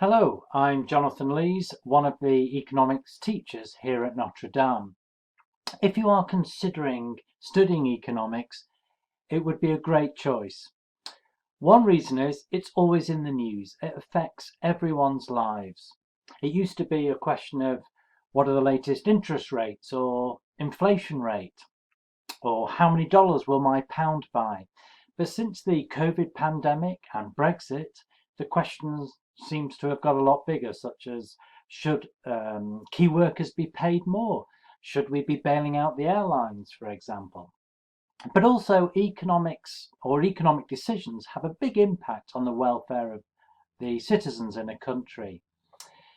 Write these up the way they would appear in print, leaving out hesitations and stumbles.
Hello, I'm Jonathan Lees, one of the economics teachers here at Notre Dame. If you are considering studying economics, it would be a great choice. One reason is it's always in the news. It affects everyone's lives. It used to be a question of what are the latest interest rates or inflation rate or how many dollars will my pound buy? But since the COVID pandemic and Brexit, the questions seems to have got a lot bigger, such as should key workers be paid more? Should we be bailing out the airlines, for example? But also economics or economic decisions have a big impact on the welfare of the citizens in a country.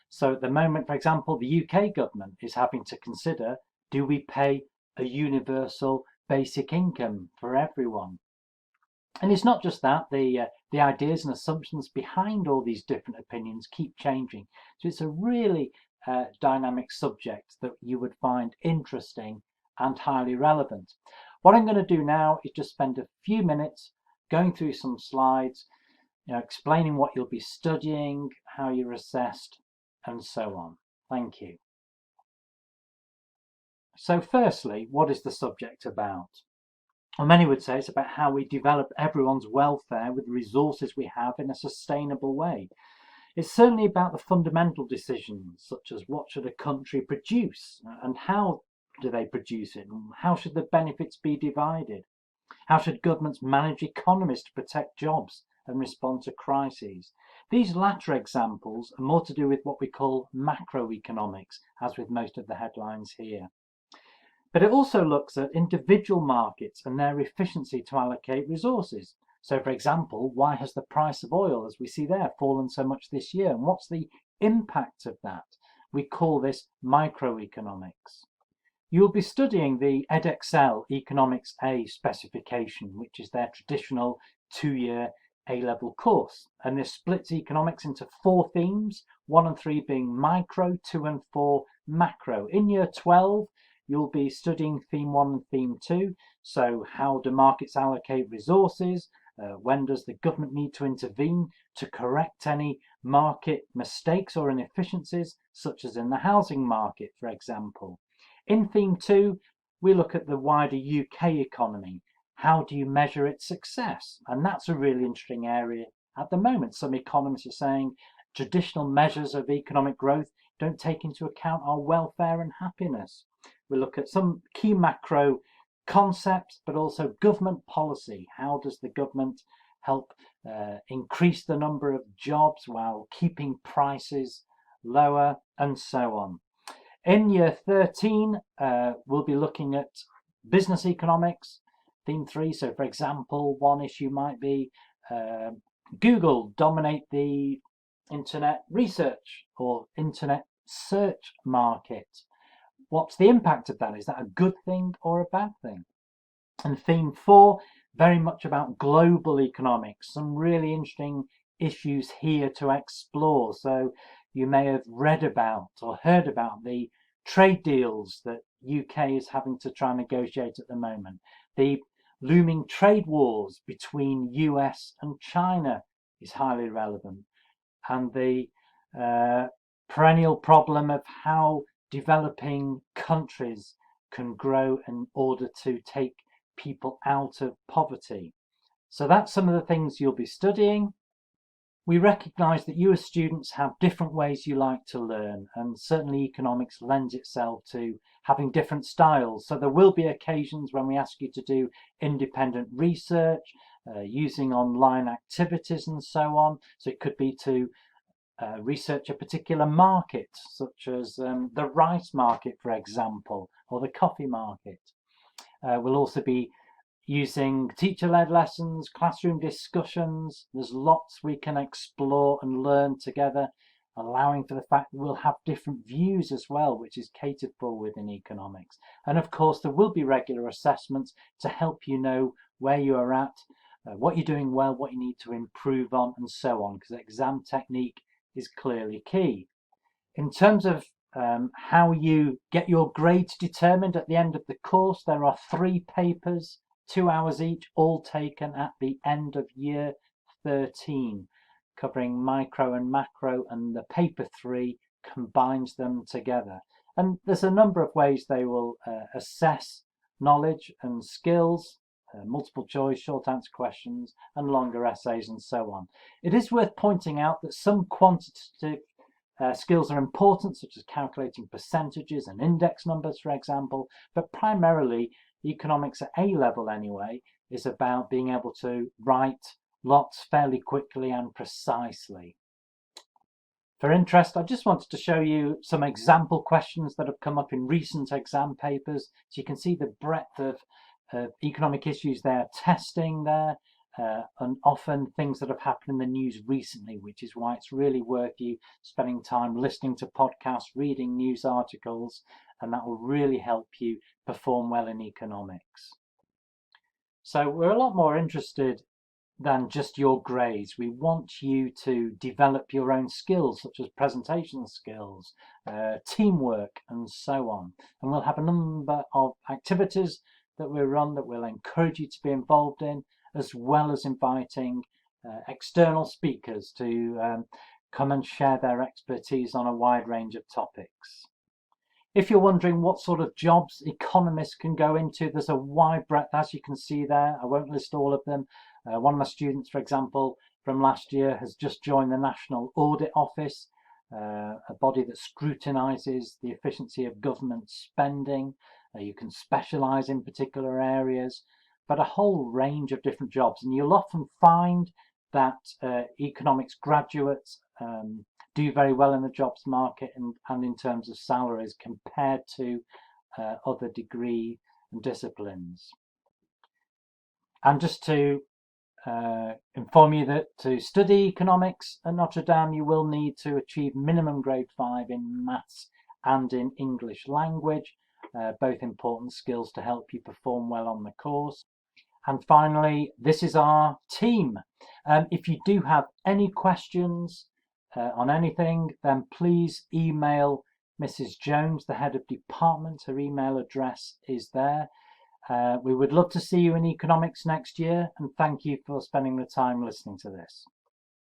So at the moment, for example, the UK government is having to consider, do we pay a universal basic income for everyone? And it's not just that, the ideas and assumptions behind all these different opinions keep changing. So it's a really dynamic subject that you would find interesting and highly relevant. What I'm going to do now is just spend a few minutes going through some slides, explaining what you'll be studying, how you're assessed, and so on. Thank you. So firstly, what is the subject about? Well, many would say it's about how we develop everyone's welfare with the resources we have in a sustainable way. It's certainly about the fundamental decisions, such as what should a country produce and how do they produce it, and how should the benefits be divided? How should governments manage economies to protect jobs and respond to crises? These latter examples are more to do with what we call macroeconomics, as with most of the headlines here. But it also looks at individual markets and their efficiency to allocate resources. So, for example, why has the price of oil, as we see there, fallen so much this year? And what's the impact of that? We call this microeconomics. You'll be studying the Edexcel Economics A specification, which is their traditional 2-year A-level course. And this splits economics into 4 themes, 1 and 3 being micro, 2 and 4 macro. In year 12, you'll be studying theme 1 and theme 2. So how do markets allocate resources? When does the government need to intervene to correct any market mistakes or inefficiencies, such as in the housing market, for example? In theme 2, we look at the wider UK economy. How do you measure its success? And that's a really interesting area at the moment. Some economists are saying traditional measures of economic growth don't take into account our welfare and happiness. We look at some key macro concepts, but also government policy. How does the government help increase the number of jobs while keeping prices lower, and so on? In year 13, we'll be looking at business economics, theme 3. So, for example, one issue might be Google dominate the internet research or internet search market. What's the impact of that? Is that a good thing or a bad thing? And theme 4, very much about global economics. Some really interesting issues here to explore. So you may have read about or heard about the trade deals that UK is having to try and negotiate at the moment. The looming trade wars between US and China is highly relevant. And the perennial problem of how developing countries can grow in order to take people out of poverty. So that's some of the things you'll be studying. We recognise that you as students have different ways you like to learn, and certainly economics lends itself to having different styles. So there will be occasions when we ask you to do independent research, using online activities and so on. So it could be to research a particular market, such as the rice market, for example, or the coffee market. We'll also be using teacher-led lessons, classroom discussions. There's lots we can explore and learn together, allowing for the fact that we'll have different views as well, which is catered for within economics. And of course, there will be regular assessments to help you know where you are at, what you're doing well, what you need to improve on, and so on, because exam technique is clearly key. In terms of how you get your grades determined at the end of the course, there are 3 papers, 2 hours each, all taken at the end of year 13. covering micro and macro, and the paper 3 combines them together. And there's a number of ways they will assess knowledge and skills, multiple choice, short answer questions, and longer essays, and so on. It is worth pointing out that some quantitative skills are important, such as calculating percentages and index numbers, for example, but primarily economics at A level anyway is about being able to write lots fairly quickly and precisely. For interest, I just wanted to show you some example questions that have come up in recent exam papers, so you can see the breadth of economic issues they're testing there, and often things that have happened in the news recently, which is why it's really worth you spending time listening to podcasts, reading news articles, and that will really help you perform well in economics. So we're a lot more interested than just your grades. We want you to develop your own skills, such as presentation skills, teamwork, and so on. And we'll have a number of activities that we run that we'll encourage you to be involved in, as well as inviting external speakers to come and share their expertise on a wide range of topics. If you're wondering what sort of jobs economists can go into, there's a wide breadth, as you can see there. I won't list all of them. One of my students, for example, from last year has just joined the National Audit Office, a body that scrutinises the efficiency of government spending. You can specialise in particular areas, but a whole range of different jobs. And you'll often find that economics graduates do very well in the jobs market and in terms of salaries compared to other degree and disciplines. And just to inform you that to study economics at Notre Dame, you will need to achieve minimum grade 5 in maths and in English language, both important skills to help you perform well on the course. And finally, this is our team. If you do have any questions on anything, then please email Mrs. Jones, the head of department. Her email address is there. We would love to see you in economics next year, and thank you for spending the time listening to this.